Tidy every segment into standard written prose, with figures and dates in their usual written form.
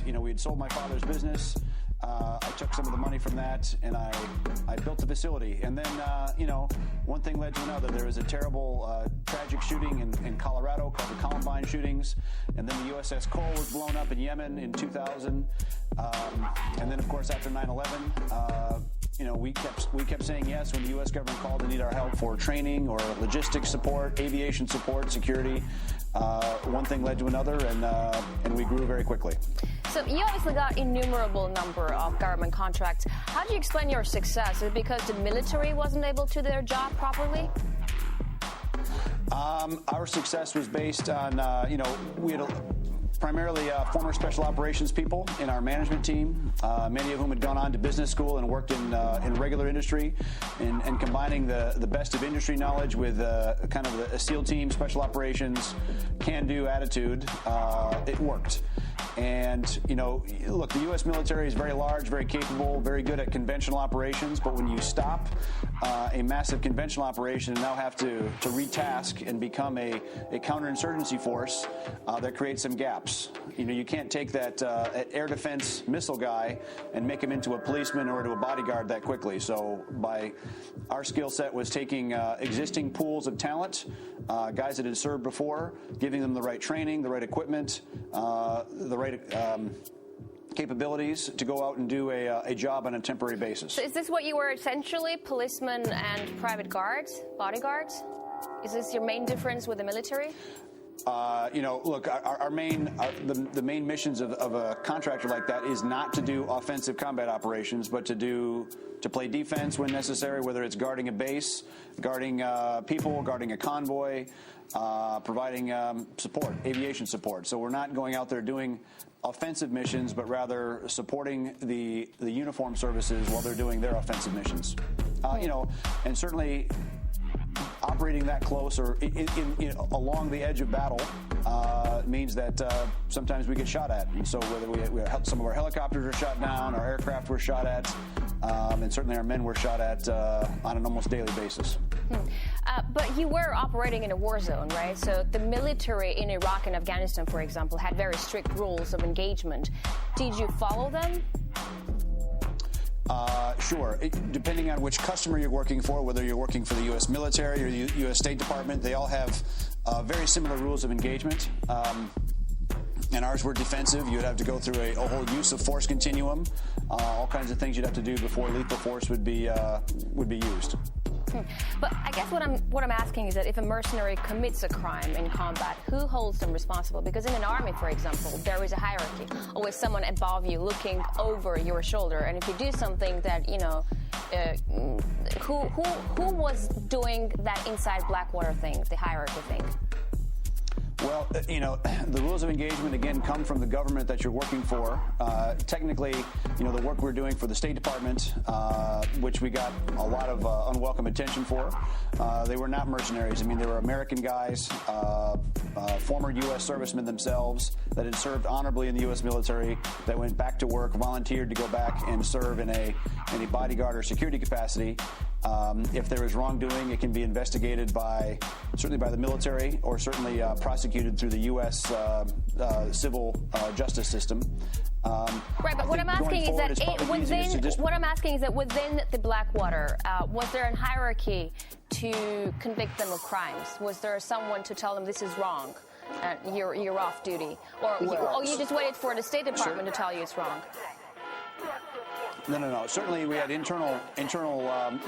we had sold my father's business. I took some of the money from that, and I built the facility. And then, one thing led to another. There was a terrible, tragic shooting in Colorado called the Columbine shootings. And then the USS Cole was blown up in Yemen in 2000. And then, of course, after 9/11, we kept saying yes when the U.S. government called to need our help for training or logistics support, aviation support, security. One thing led to another, and we grew very quickly. So you obviously got innumerable number of government contracts. How do you explain your success? Is it because the military wasn't able to do their job properly? Our success was based on, we had primarily former special operations people in our management team, many of whom had gone on to business school and worked in regular industry, and combining the best of industry knowledge with kind of a SEAL team, special operations, can-do attitude. It worked. And, look, the U.S. military is very large, very capable, very good at conventional operations. But when you stop a massive conventional operation and now have to retask and become a counterinsurgency force, that creates some gaps. You can't take that air defense missile guy and make him into a policeman or to a bodyguard that quickly. So our skill set was taking existing pools of talent, guys that had served before, giving them the right training, the right equipment, the right capabilities to go out and do a job on a temporary basis. So is this what you were essentially, policemen and private guards, bodyguards? Is this your main difference with the military? Look, the main missions of a contractor like that is not to do offensive combat operations, but to play defense when necessary, whether it's guarding a base, guarding people, guarding a convoy, providing support, aviation support. So we're not going out there doing offensive missions, but rather supporting the uniform services while they're doing their offensive missions. And certainly operating that close or along the edge of battle means that sometimes we get shot at. And so whether some of our helicopters were shot down, our aircraft were shot at, and certainly our men were shot at on an almost daily basis. But you were operating in a war zone, right? So the military in Iraq and Afghanistan, for example, had very strict rules of engagement. Did you follow them? Sure. Depending on which customer you're working for, whether you're working for the U.S. military or the U.S. State Department, they all have very similar rules of engagement. And ours were defensive. You'd have to go through a whole use of force continuum, all kinds of things you'd have to do before lethal force would be used. But I guess what I'm asking is that if a mercenary commits a crime in combat, who holds them responsible? Because in an army, for example, there is a hierarchy. Always someone above you looking over your shoulder. And if you do something that, who was doing that inside Blackwater thing, the hierarchy thing? Well, the rules of engagement, again, come from the government that you're working for. Technically, the work we're doing for the State Department, which we got a lot of unwelcome attention for, they were not mercenaries. I mean, they were American guys, former U.S. servicemen themselves that had served honorably in the U.S. military, that went back to work, volunteered to go back and serve in a bodyguard or security capacity. If there is wrongdoing, it can be investigated certainly by the military, or certainly prosecuted through the U.S. Civil justice system. Right, but what I'm asking is that within the Blackwater, was there a hierarchy to convict them of crimes? Was there someone to tell them this is wrong, you're off duty, or you just waited for the State Department to tell you it's wrong? No. Certainly, we had internal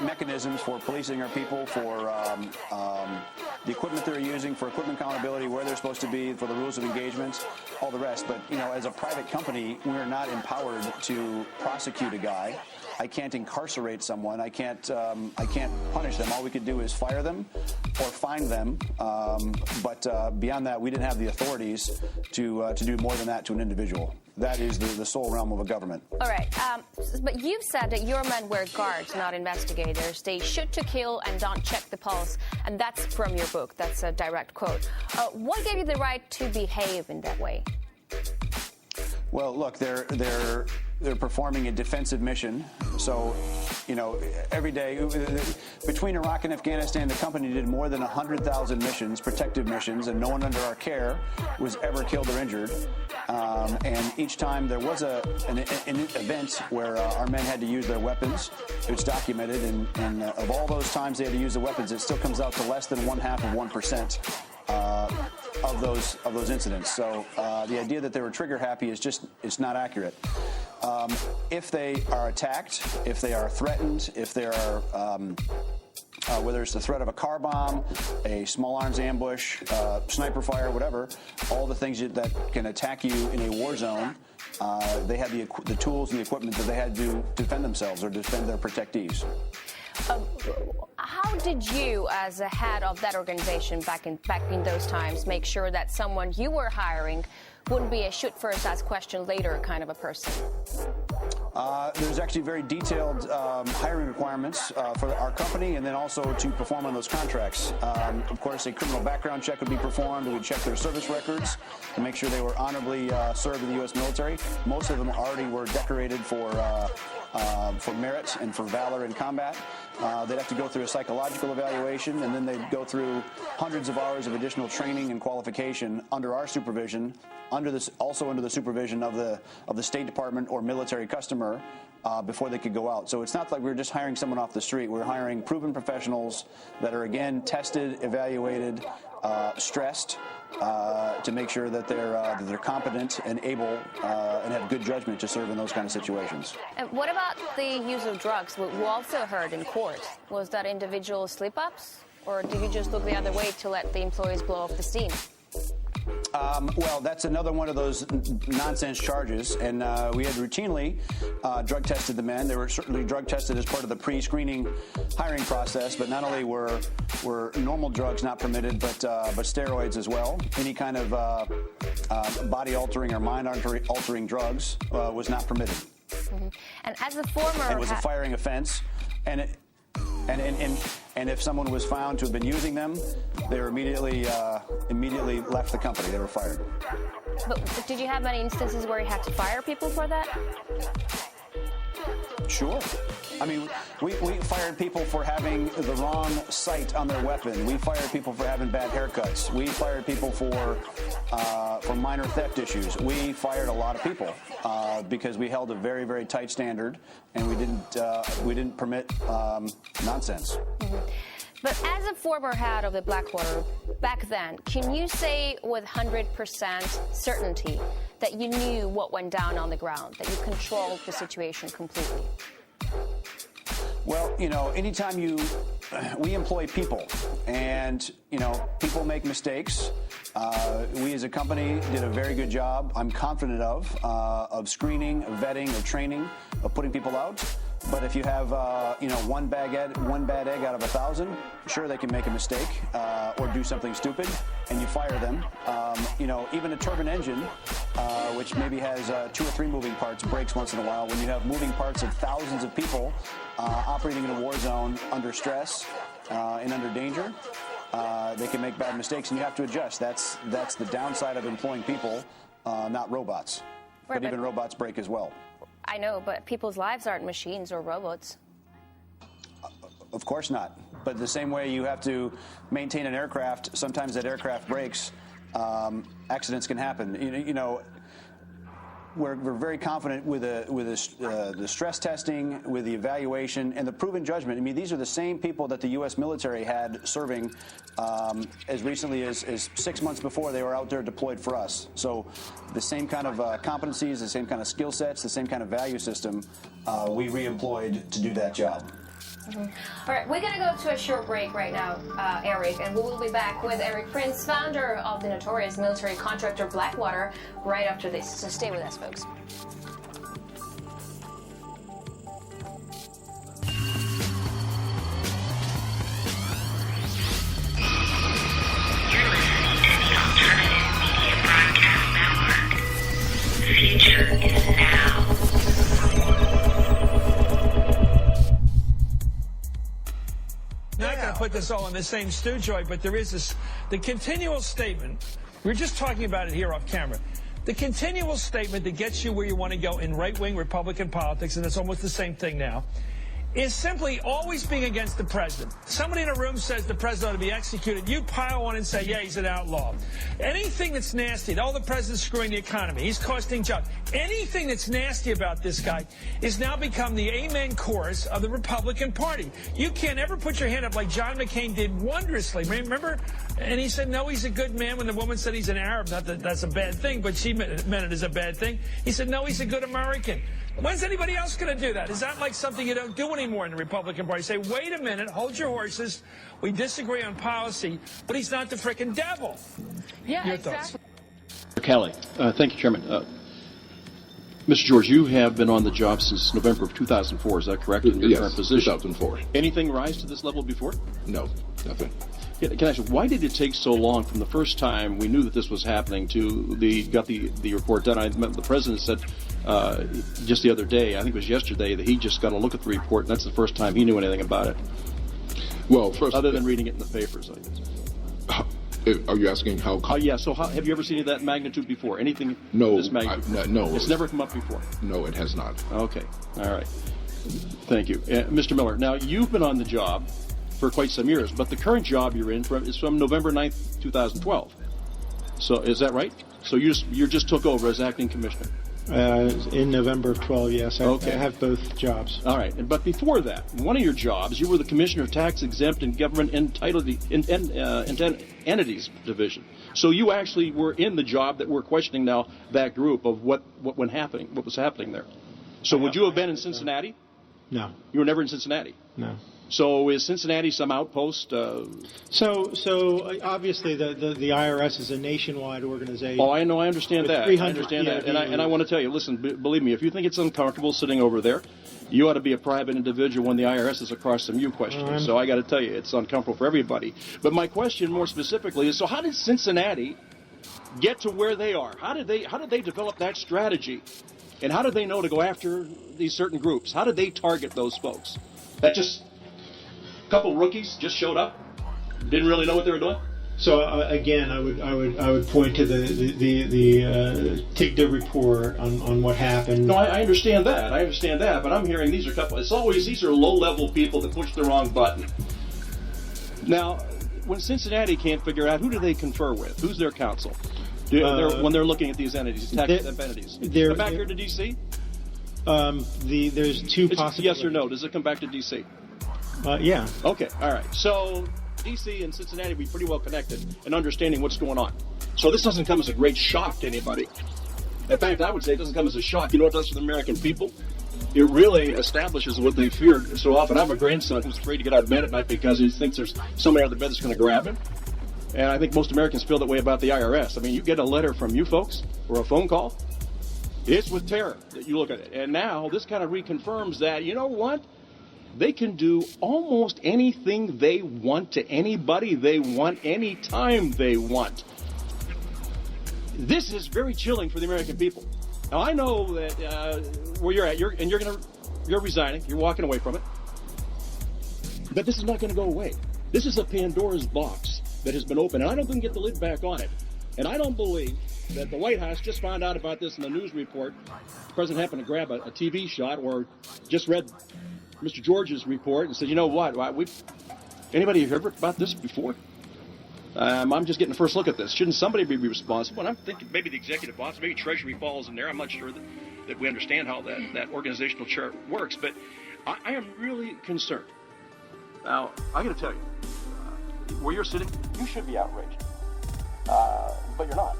mechanisms for policing our people, for the equipment they're using, for equipment accountability, where they're supposed to be, for the rules of engagement, all the rest. But as a private company, we're not empowered to prosecute a guy. I can't incarcerate someone. I can't punish them. All we could do is fire them or fine them. But beyond that, we didn't have the authorities to do more than that to an individual. That is the sole realm of a government. All right. But you've said that your men were guards, not investigators. They shoot to kill and don't check the pulse. And that's from your book. That's a direct quote. What gave you the right to behave in that way? Well, look, they're performing a defensive mission. So, you know, every day between Iraq and Afghanistan, the company did more than 100,000 missions, protective missions, and no one under our care was ever killed or injured. And each time there was an event where our men had to use their weapons, it's documented. And of all those times they had to use the weapons, it still comes out to less than 0.5% of those incidents. So the idea that they were trigger happy it's not accurate. If they are attacked, if they are threatened, if they are whether it's the threat of a car bomb, a small arms ambush, sniper fire, whatever, all the things that can attack you in a war zone, they had the tools and the equipment that they had to defend themselves or defend their protectees. How did you, as a head of that organization back in those times, make sure that someone you were hiring wouldn't be a shoot first, ask question later kind of a person? There's actually very detailed hiring requirements for our company, and then also to perform on those contracts. Of course, a criminal background check would be performed. We would check their service records to make sure they were honorably served in the U.S. military. Most of them already were decorated for merit and for valor in combat. They'd have to go through a psychological evaluation, and then they'd go through hundreds of hours of additional training and qualification under our supervision, also under the supervision of the State Department or military customer before they could go out. So it's not like we're just hiring someone off the street. We're hiring proven professionals that are, again, tested, evaluated, stressed, to make sure that they're competent and able and have good judgment to serve in those kind of situations. And what about the use of drugs? We also heard in court. Was that individual slip-ups, or did you just look the other way to let the employees blow off the steam? Well, that's another one of those nonsense charges, and we had routinely drug tested the men. They were certainly drug tested as part of the pre-screening hiring process, but not only were normal drugs not permitted, but steroids as well. Any kind of body-altering or mind-altering drugs was not permitted. Mm-hmm. And as a former... And it was a firing offense, and if someone was found to have been using them, they were immediately left the company. They were fired. But did you have many instances where you had to fire people for that? Sure. I mean, we fired people for having the wrong sight on their weapon. We fired people for having bad haircuts. We fired people for minor theft issues. We fired a lot of people because we held a very, very tight standard, and we didn't permit nonsense. Mm-hmm. But as a former head of the Blackwater back then, can you say with 100% certainty that you knew what went down on the ground, that you controlled the situation completely? Well, you know, anytime we employ people, and, you know, people make mistakes. We as a company did a very good job, I'm confident of screening, of vetting, of training, of putting people out. But if you have, one bad egg out of 1,000, sure, they can make a mistake or do something stupid, and you fire them. Even a turbine engine, which maybe has 2 or 3 moving parts, breaks once in a while. When you have moving parts of thousands of people operating in a war zone under stress and under danger, they can make bad mistakes, and you have to adjust. That's the downside of employing people, not robots. Right, but even robots break as well. I know, but people's lives aren't machines or robots. Of course not. But the same way you have to maintain an aircraft, sometimes that aircraft breaks, accidents can happen. We're very confident with the stress testing, with the evaluation, and the proven judgment. I mean, these are the same people that the U.S. military had serving as recently as 6 months before they were out there deployed for us. So the same kind of competencies, the same kind of skill sets, the same kind of value system we re-employed to do that job. Mm-hmm. All right, we're going to go to a short break right now, Eric, and we will be back with Eric Prince, founder of the notorious military contractor Blackwater, right after this. So stay with us, folks. You're listening to the Alternative Media Broadcast Network. The future is now. Not going to put this all in the same stew, Joy, but there is the continual statement. We were just talking about it here off camera. The continual statement that gets you where you want to go in right-wing Republican politics, and it's almost the same thing now, is simply always being against the president. Somebody in a room says the president ought to be executed. You pile on and say, yeah, he's an outlaw. Anything that's nasty, the president's screwing the economy. He's costing jobs. Anything that's nasty about this guy is now become the amen chorus of the Republican Party. You can't ever put your hand up like John McCain did wondrously. Remember? And he said, no, he's a good man. When the woman said he's an Arab, not that that's a bad thing, but she meant it as a bad thing. He said, no, he's a good American. When's anybody else going to do that? Is that like something you don't do anymore in the Republican Party? Say, wait a minute, hold your horses. We disagree on policy, but he's not the frickin' devil. Yeah, Your exactly. thoughts? Kelly. Thank you, Chairman. Mr. George, you have been on the job since November of 2004, is that correct, in your current position? 2004. Anything rise to this level before? No, nothing. Can I ask, why did it take so long from the first time we knew that this was happening to got the report done? I met the president said just the other day, I think it was yesterday, that he just got a look at the report, and that's the first time he knew anything about it. Well, first, other than reading it in the papers, I guess. Are you asking how? Yeah. So, have you ever seen that magnitude before? Anything? No. This magnitude? No. It's never come up before. No, it has not. Okay. All right. Thank you, Mr. Miller. Now, you've been on the job for quite some years, but the current job you're in is from November 9th, 2012. So, is that right? So you just took over as acting commissioner. In November of 12, yes. I have both jobs. All right. But before that, one of your jobs, you were the Commissioner of Tax-Exempt and Government Entities Division. So you actually were in the job that we're questioning now, that group of what was happening there. So would you have been in Cincinnati? No. You were never in Cincinnati? No. So is Cincinnati some outpost? So obviously the IRS is a nationwide organization. Oh, I know. I understand that. I understand that. And I want to tell you, listen, believe me, if you think it's uncomfortable sitting over there, you ought to be a private individual when the IRS is across from you questioning. So I got to tell you, it's uncomfortable for everybody. But my question more specifically is, so how did Cincinnati get to where they are? How did they develop that strategy? And how did they know to go after these certain groups? How did they target those folks? That just a couple rookies just showed up, didn't really know what they were doing. So again, I would point to the TIGDA report on what happened. No, I understand that. But I'm hearing these are low-level people that push the wrong button. Now, when Cincinnati can't figure out, who do they confer with? Who's their counsel? When they're looking at these entities, tax-exempt entities, come back here to D.C. There's two possibilities. Yes or no? Does it come back to D.C.? Yeah. Okay. All right. So D.C. and Cincinnati will be pretty well connected in understanding what's going on. So this doesn't come as a great shock to anybody. In fact, I would say it doesn't come as a shock. You know what it does for the American people? It really establishes what they feared so often. I have a grandson who's afraid to get out of bed at night because he thinks there's somebody out of the bed that's going to grab him. And I think most Americans feel that way about the IRS. I mean, you get a letter from you folks or a phone call, it's with terror that you look at it. And now this kind of reconfirms that, you know what? They can do almost anything they want to anybody they want, anytime they want. This is very chilling for the American people. Now, I know that where you're at, you're resigning, you're walking away from it. But this is not going to go away. This is a Pandora's box that has been opened, and I don't think we can get the lid back on it. And I don't believe that the White House just found out about this in the news report. The president happened to grab a TV shot or just read Mr. George's report and said, you know what, anybody heard about this before? I'm just getting a first look at this. Shouldn't somebody be responsible? And I'm thinking maybe the executive boss, maybe Treasury falls in there. I'm not sure that we understand how that organizational chart works, but I am really concerned. Now, I got to tell you, where you're sitting, you should be outraged, but you're not.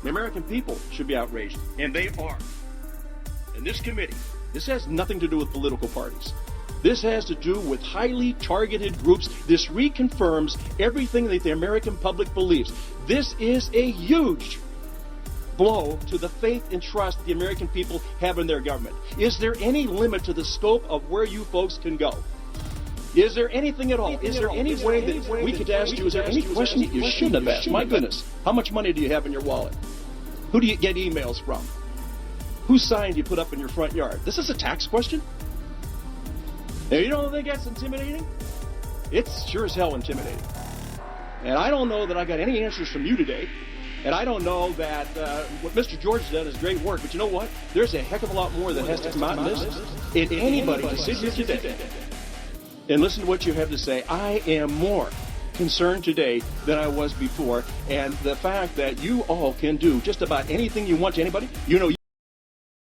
The American people should be outraged, and they are. And this committee, this has nothing to do with political parties. This has to do with highly targeted groups. This reconfirms everything that the American public believes. This is a huge blow to the faith and trust the American people have in their government. Is there any limit to the scope of where you folks can go? Is there anything at all? Is there any way that we could ask you, is there any question that you shouldn't have asked? My goodness, how much money do you have in your wallet? Who do you get emails from? Whose sign do you put up in your front yard? This is a tax question? Now, you don't think that's intimidating? It's sure as hell intimidating. And I don't know that I got any answers from you today. And I don't know that what Mr. George has done is great work, but you know what? There's a heck of a lot more that has to come out in this. And anybody to sit here today and listen to what you have to say, I am more concerned today than I was before. And the fact that you all can do just about anything you want to anybody, you know.